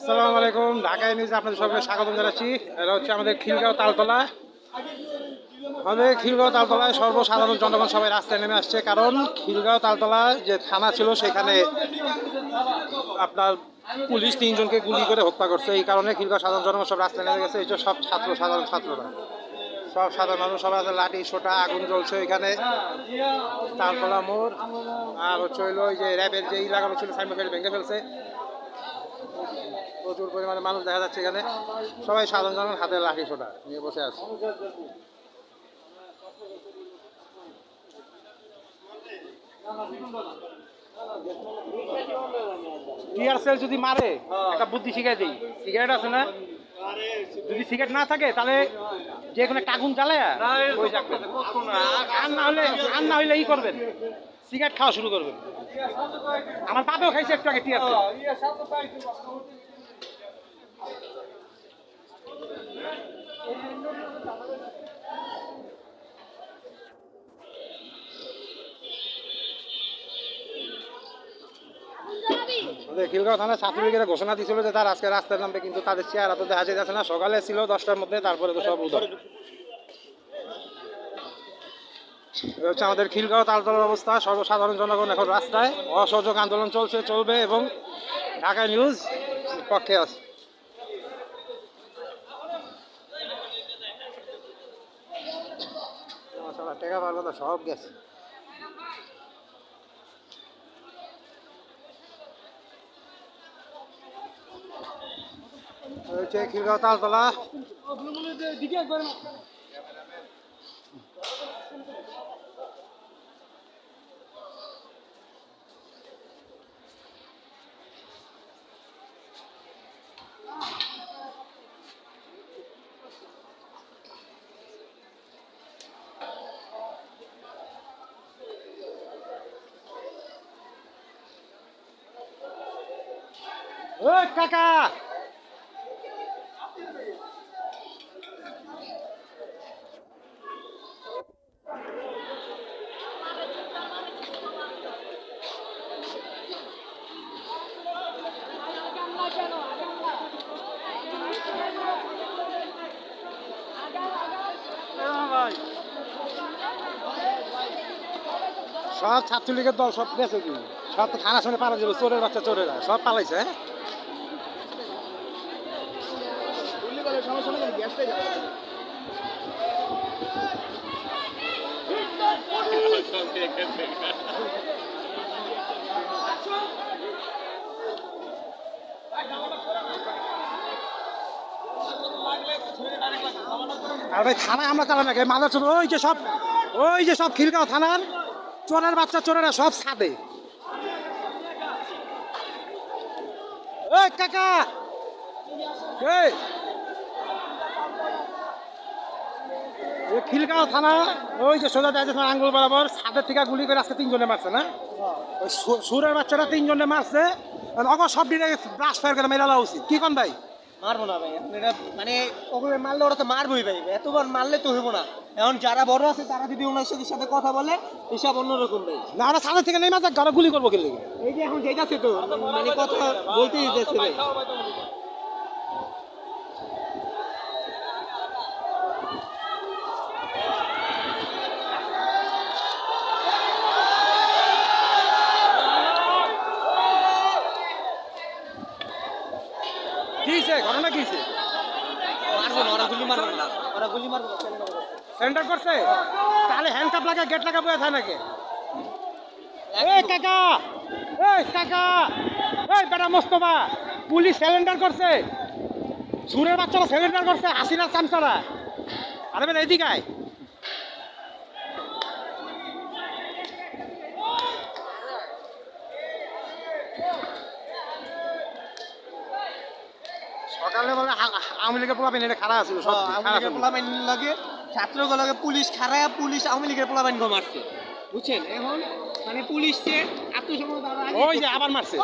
আসসালামু আলাইকুম। ঢাকায় নিউজে আপনাদের সবাইকে স্বাগতম জানাচ্ছি। এটা হচ্ছে আমাদের খিলগাঁও তালতলা। আমাদের খিলগাঁও তালতলায় সর্বসাধারণ জনগণ সবাই রাস্তায় নেমে আসছে, কারণ খিলগাঁও তালতলা যে থানা ছিল সেখানে আপনার পুলিশ 3 জনকে গুলি করে হত্যা করছে। এই কারণে খিলগাঁও সাধারণ জনগণ সব রাস্তায় নেমে গেছে। এই যে সব সাধারণ ছাত্ররা, সব সাধারণ মানুষ, সবাই লাঠি সোটা আগুন জ্বলছে এখানে তালতলা মোড়। আর হচ্ছে হইলো ওই যে র্যাবের যে লাগানো ছিল সাইনবোর্ড ভেঙে ফেলছে। প্রচুর পরিমাণে মানুষ দেখা যাচ্ছে এখানে, সবাই সাধারণ জনগণ হাতে লাঠি সোটা নিয়ে বসে আছে। টিয়ার সেল যদি মারে একটা বুদ্ধি শিখাই দিই, সিগারেট আছে না, যদি সিগারেট না থাকে তাহলে যে কোনো একটা আগুন জ্বালায় ওই রাখবেন, আর না হইলে ই করবেন, সিগারেট খাওয়া শুরু করবেন। আমার বাপেও খাইছে একটু আগে টিয়ার সেল। খিলগাঁও থানা ছাত্রলীগের ঘোষণা দিয়েছিল যে তার আজকে রাস্তায় নামবে, কিন্তু তাদের চেহারা তো দেখা যাচ্ছে না। সকালে ছিল 10টার মধ্যে, তারপরে তো সব উদয়। হচ্ছে আমাদের খিলগাঁও তালতলার অবস্থা। সর্বসাধারণ জনগণ এখন রাস্তায়, অসহযোগ আন্দোলন চলবে এবং ঢাকা নিউজ পক্ষে আছে। টাকা পাওয়ার কথা সব গেছে। হচ্ছে খিলগাঁও তালতলা। ওই কাকা, সব ছাত্রলীগের দল সব গেছে কি, সব তো থানার সামনে পালা যাবে, চোরের বাচ্চা চোরেরা সব পালাইছে। হ্যাঁ, আর ভাই থানায় আমরা চালাম না, মাদার চোর ওই যে সব খিলগাঁও থানার চোরের বাচ্চা চোরেরা সব ছাদে। ওই কাকা, এই খিলগাঁও থানা ওই যে সোজা যায় আঙ্গুল বরাবর ছাদের থেকে গুলি করে আজকে 3 জনে মারছে না, ওই সুরের বাচ্চারা 3 জনে মারছে। অগর সব দিনে ব্রাশ ফায়ার করে মেলা উচিত। কি কোন ভাই? মারবো না ভাই, আপনারা মানে ওগুলো মারলে ওরা তো মারবোই ভাই, এতবার মারলে তো হইব না। এখন যারা বড় আছে তারা যদি ওনার সাথে কথা বলে এসব অন্যরকম ভাই। না, আমরা ছাদের থেকে নেমে যাক, গুলি করবো কি লেগে? এই যে এখন যেটাছে তো মানে কথা বলতেই দিতেছে ভাই। কিছে ঘটনা কিছে? মারবো না, ওরা গুলি মারবো না, ওরা গুলি মারবো না। সেন্টার করছে তাহলে হ্যান্ডকাপ লাগা গেট লাগা বয়ে থাকে নাকি? এই কাকা, এই কাকা, এই বেটা মোস্তফা, পুলিশ সিলিন্ডার করছে, সুরের বাচ্চারা সিলিন্ডার করছে, হাসিনার চামচারা। আরে বেটা এদিকে আয়। সকালে বলে আওয়ামী লীগের পোলাপাইন এটা খারাপ আছিল, সব আওয়ামী লীগের পোলাপাইন লাগে, ছাত্রগুলোকে পুলিশ খারাপ, পুলিশ আওয়ামী লীগের পোলাপাইন মারছে, বুঝছেন? এখন মানে পুলিশকে আত্মসমর্পণ, ওই যে আবার মারছে।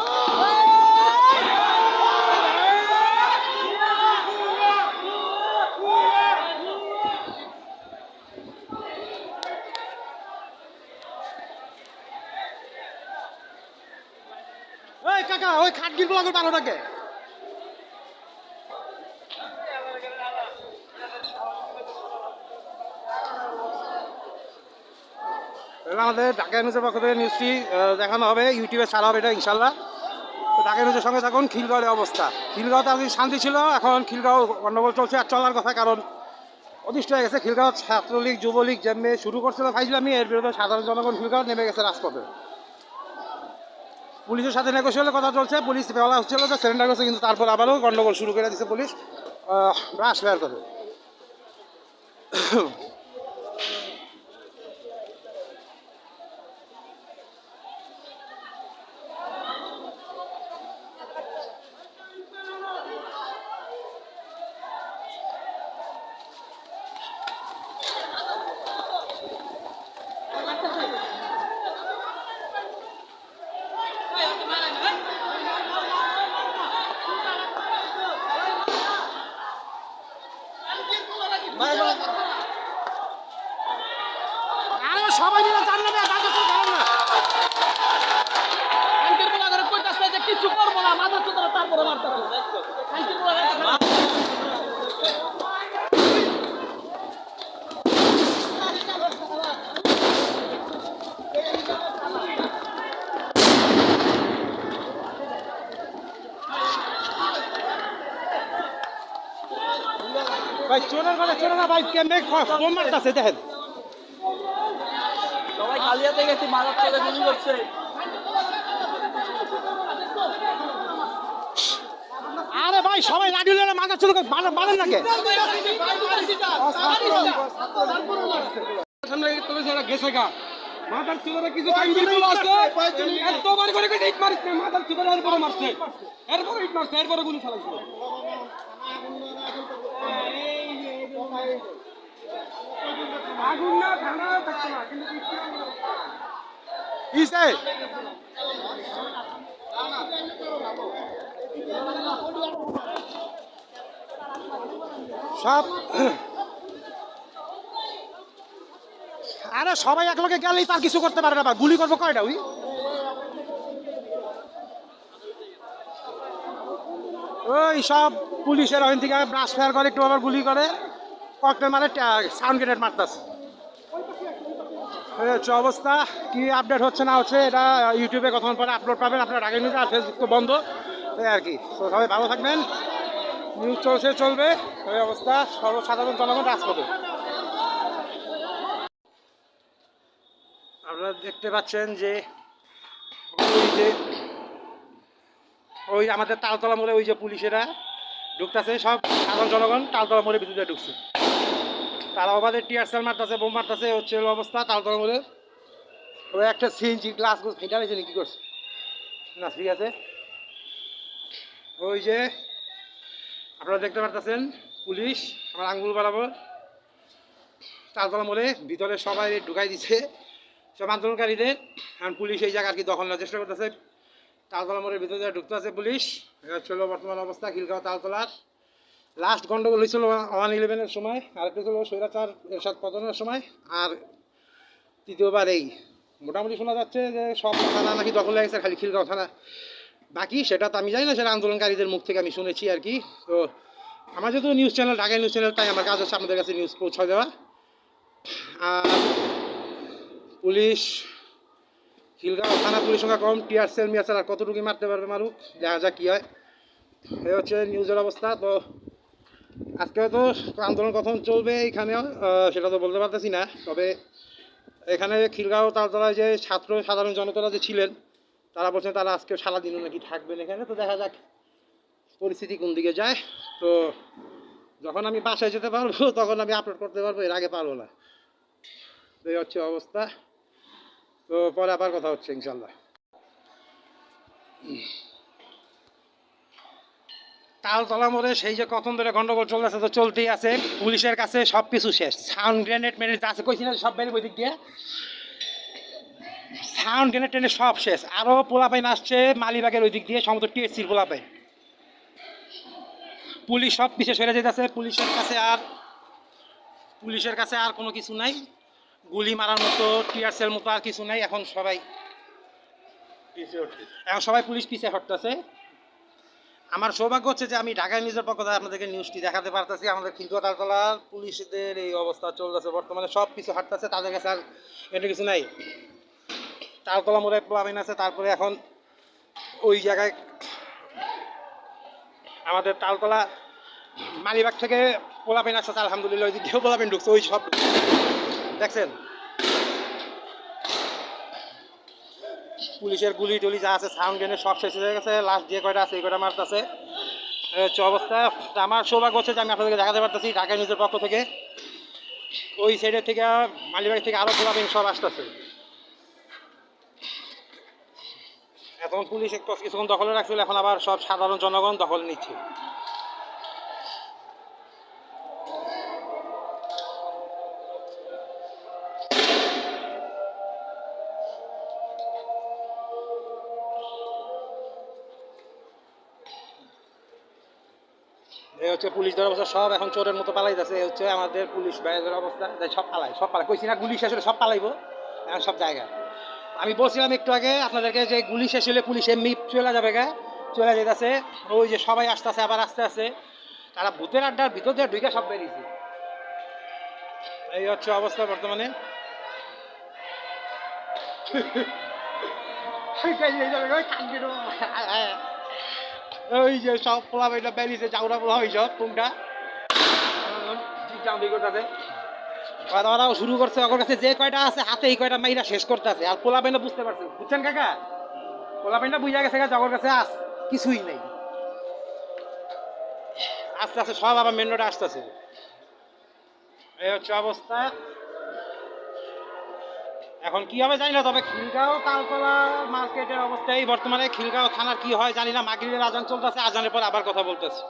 ওই কাকা, ওই খাটগির গুলো ভালো থাকে। তাহলে আমাদের ঢাকা নিউজের পক্ষ থেকে নিউজটি দেখানো হবে, ইউটিউবে ছাড়া হবে এটা ইনশাল্লাহ। তো ঢাকা নিউজের সঙ্গে থাকুন। খিলগাঁওয়ের অবস্থা, খিলগাঁওতে আগে শান্তি ছিল, এখন খিলগাঁও গণ্ডগোল চলছে আর চলার কথা, কারণ অতিষ্ঠ হয়ে গেছে। খিলগাঁও ছাত্রলীগ যুবলীগ যেমনি শুরু করছিল ফাইজলামি, এর বিরুদ্ধে সাধারণ জনগণ খিলগাঁও নেমে গেছে রাজপথে। পুলিশের সাথে নেগোসিয়েশনের কথা চলছে, পুলিশ বলা হচ্ছিল যে সারেন্ডার করছে, কিন্তু তারপর আবারও গণ্ডগোল শুরু করে দিচ্ছে পুলিশ ব্রাশ বের করে। আরে সবাই মিলে জান না, দাদা তো জান না। আঙ্কেল বলা করে কইতাছে যে কিছু করবো না, মাথা তো তারপরে মারতাছে। আঙ্কেল বলা ভাই চোরের ঘরে চোরে না ভাই, কেমনে বোম মারতাছে দেখেন। সবাই কালিয়াতে গেছি, মারার চলে গুলি করছে। আরে ভাই সবাই লাঠি লড়ে মাথা চুল মারেন নাকি? গেছে গা মাথার চুলের কিছু এতবার করে ইট মারছে, মাথার চুলের এরপরে মারছে, এরপরে ইট মারছে, এরপরে গুলি চালাইছে। আগুন না ঠান্ডা থাকছে না, কিন্তু কিসে সব। আরে সবাই একলগে গেলেই তার কিছু করতে পারে না, আবার গুলি করবো কয়টা? ওই সব পুলিশের ওখান থেকে ব্রাশ ফায়ার করে, একটু আবার গুলি করে, ককটেল মারে, সাউন্ড গ্রেনেড মারতাছে। এই হচ্ছে অবস্থা। কি আপডেট হচ্ছে না হচ্ছে এটা ইউটিউবে কতক্ষণ পরে আপলোড পাবেন আপনার আগে নিউজ, আর ফেসবুক তো বন্ধ, এই আর কি। তো সবাই ভালো থাকবেন, নিউজ চলছে চলবে। এই অবস্থা, সর্বসাধারণ জনগণ রাজপথে। আপনারা দেখতে পাচ্ছেন যে ওই আমাদের তালতলা মোড়ে ওই যে পুলিশেরা ঢুকতেছে, সব সাধারণ জনগণ তালতলা মোড়ে ভিতরে ঢুকছে, তারা আমাদের টিয়ার সেল মারতেছে, বোম মারতেছে, হচ্ছে অবস্থা তালতলা মোড়ে। ওই একটা সিএনজি গ্লাস ফেটা হয়েছে কি করছে না, ঠিক আছে। ওই যে আপনারা দেখতে পারতেছেন পুলিশ আমার আঙ্গুল বরাবর তালতলা মোড়ে ভিতরে সবাই ঢুকাই দিছে, সব আন্দোলনকারীদের। আর পুলিশ এই জায়গা আর কি দখল নেওয়ার চেষ্টা করতেছে, তালতলা মোড়ের ভিতরে ঢুকতে আছে পুলিশ। এটা ছিল বর্তমান অবস্থা খিলগাঁও তালতলার। লাস্ট গন্ডগোল হয়েছিল 111-এর সময়, আরেকটা ছিল স্বৈরাচার এরশাদ পতনের সময়, আর তৃতীয়বার এই। মোটামুটি শোনা যাচ্ছে যে সব থানা নাকি দখল হয়ে গেছে, খালি খিলগাঁও থানা বাকি। সেটা তো আমি জানি না, সেটা আন্দোলনকারীদের মুখ থেকে আমি শুনেছি আর কি। তো আমার যেহেতু news channel, Dhaka news channel, তাই আমার কাজ হচ্ছে আপনাদের কাছে নিউজ পৌঁছে দেওয়া। আর পুলিশ খিলগাঁও থানা পুলিশ সংখ্যা কম, টিয়ার সেল মিয়ার সেল আর কতটুকু মারতে পারবে মারুক, দেখা যাক কী হয়। এই হচ্ছে নিউজের অবস্থা। তো আজকে হয়তো আন্দোলন কখন চলবে এইখানেও সেটা তো বলতে পারতেছি না, তবে এখানে খিলগাঁও তালতলায় যে ছাত্র সাধারণ জনতারা যে ছিলেন, তারা বলছেন তারা আজকে সারাদিনও নাকি থাকবেন এখানে। তো দেখা যাক পরিস্থিতি কোন দিকে যায়। তো যখন আমি বাসায় যেতে পারবো তখন আমি আপলোড করতে পারবো, এর আগে পারবো না। তো এই হচ্ছে অবস্থা। তো পরে আবার কথা হচ্ছে ইনশাল্লাহ। তালতলা মোড়ে সেই যে কখন ধরে গন্ডগোল চলতেছে, তো চলতেই আছে। পুলিশের কাছে সব কিছু শেষ, সাউন্ড গ্রেনেড মেরেজ আছে, কইছি না সব বেরিয়ে ওই দিক দিয়ে সাউন্ড গ্রেনেড টেনে সব শেষ। আরও পোলাপাইন আসছে মালিবাগের ওই দিক দিয়ে, সমস্ত টিএসসির পোলাপাইন। পুলিশ সব পিছিয়ে সরে যেতেছে, পুলিশের কাছে আর কোনো কিছু নাই, গুলি মারার মতো টিয়ার সেল মতো আর কিছু নাই। এখন সবাই পুলিশ পিছিয়ে হটতেছে। আমার সৌভাগ্য হচ্ছে যে আমি ঢাকায় নিজের পক্ষ থেকে আপনাদেরকে নিউজটি দেখাতে পারতেছি। আমাদের খিলগাঁও তালতলা পুলিশদের এই অবস্থা চলতেছে বর্তমানে, সব কিছু হাঁটতেছে, তাদের কাছে আর এটা কিছু নাই। তালতলা মোড়ে প্লাবিন আছে, তারপরে এখন ওই জায়গায় আমাদের তালতলা মালিবাগ থেকে পোলাপিন আসছে, আলহামদুলিল্লাহ ওই দিকেও পোলাপিন ঢুকছে, ওই সব দেখছেন পুলিশের গুলি টুলি যা আছে, সাউন্ড গেনে সব শেষ হয়ে গেছে, লাস্ট যে কয়টা আছে এই কয়টা মারতেছে। হচ্ছে অবস্থা। আমার সৌভাগ্য হচ্ছে যে আমি আপনাদেরকে দেখাতে পারতেছি ঢাকায় নিজের পক্ষ থেকে ওই সাইডের থেকে মালিবাগ থেকে আরও পোলাপিন সব আসতেছে। এখন পুলিশ একটু কিছুক্ষণ দখলে রাখছিল, এখন আবার সব সাধারণ জনগণ দখল নিচ্ছে। এই হচ্ছে পুলিশদের অবস্থা, সব এখন চোরের মতো পালাইতেছে। এই হচ্ছে আমাদের পুলিশ ভাইদের অবস্থা, সব পালায় কইছি না গুলি শেষ হলে সব পালাইবো এখন সব জায়গায়। আমি বলছিলাম একটু আগে আপনাদেরকে যে গুলি শেষ হলে পুলিশ এমনি চলে যাবে গা, চলে যেতেছে। ওই যে সবাই আসতেছে, আবার আস্তে আস্তে তারা ভূতের আড্ডার ভিতর দিয়ে ঢুকে সব বেরিয়েছে। এই হচ্ছে অবস্থা বর্তমানে। ওই যে সব পোলা বেটা বেরিয়েছে, চাউরা পোলা ওই সব কোনটা করতেছে, ওরাও শুরু করছে। ওর কাছে যে কয়টা আছে হাতে এই কয়টা মাইরা শেষ করতেছে। আর পোলা বেনা বুঝতে পারছে, বুঝছেন কাকা, পোলা বেনা বুঝা গেছে ওর কাছে আস কিছুই নেই। আস্তে আস্তে সব আবার মেন রোডে আসতেছে। এই হচ্ছে অবস্থা। এখন কি হবে জানি না, তবে খিলগাঁও তালতলা মার্কেটের অবস্থা এই বর্তমানে। খিলগাঁও থানার কি হয় জানি না, মাগরিবের আজান চলতেছে, আজানের পর আবার কথা বলতেছে।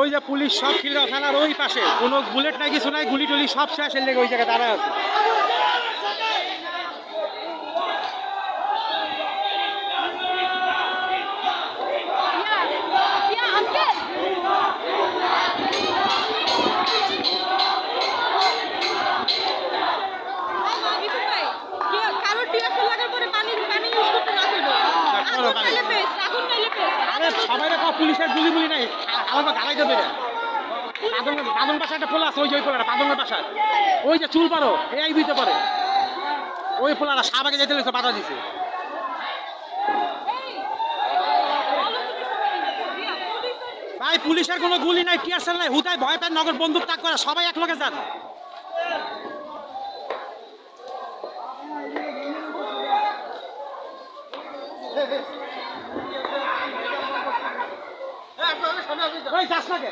ওই যে পুলিশ সব খিলগাঁও থানার ওই পাশে, কোনো বুলেট নাই কিছু নাই, গুলি টুলি সব শেষের লেগে ওই জায়গায় দাঁড়ায় আছে। আরে সবাই দেখো পুলিশের গুলি গুলি নাই, আলাদা গাড়াই দেবে। পাদন পাশে একটা পোলা আছে, ওই যে ওই পোলাটা পাদনের পাশা, ওই যে চুল পারো এই দিতে পারে, ওই পোলাটা সাবাকে যেতে লেগেছে, বাধা দিছে। ভাই পুলিশের কোনো গুলি নাই, কি আসলে নাই, হুদায় ভয় পায়, নগর বন্দুক তাক করে সবাই এক লগে যান। যাস না কে?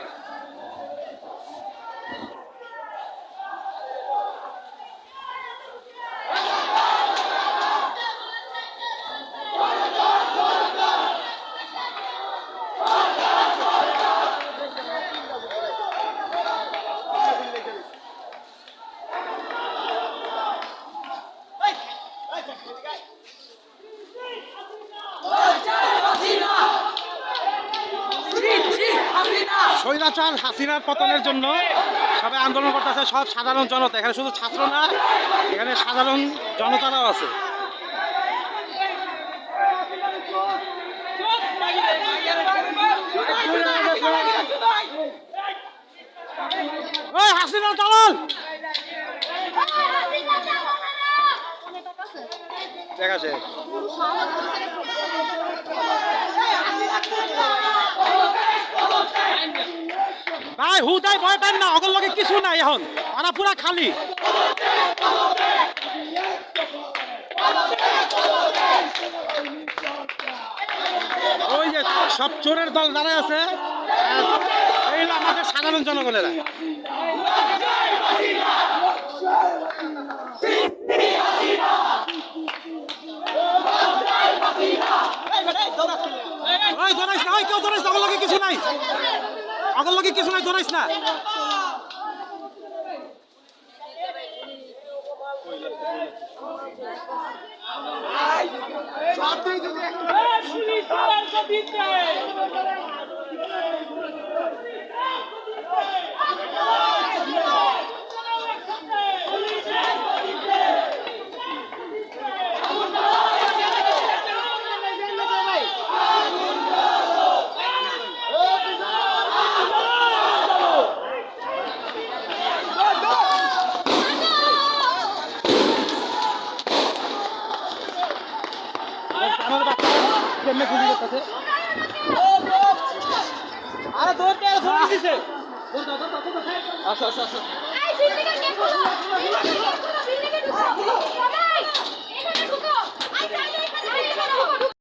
স্বৈরাচার হাসিনার পতনের জন্য সবাই আন্দোলন করতেছে, সব সাধারণ জনতা। এখানে শুধু ছাত্র না, এখানে সাধারণ জনতারাও আছে। ওই হাসিনার দালাল দেখা শেষ। ভাই হুদাই ভয় পান না, অগর লগে কিছু নাই, এখন ওরা পুরা খালি। ওই যে সব চোরের দল দাঁড়ায় আছে, এই হলো আমাদের সাধারণ জনগণেরা। ওই দৌড়াইস না, ওই কেউ দৌড়াইস না, অগর লগে কিছু নাই, অগর লগে কিছু নাই, দৌড়াইস না। আমাদের বাচ্চা কেমনে গুলি করতেছে আরে দৌড় দে ফোন দিছে আসো আসো আসো এই বিল্ডিং এর গেট খুলো বিল্ডিং এর গেট খুলো বিল্ডিং এর ঢুকো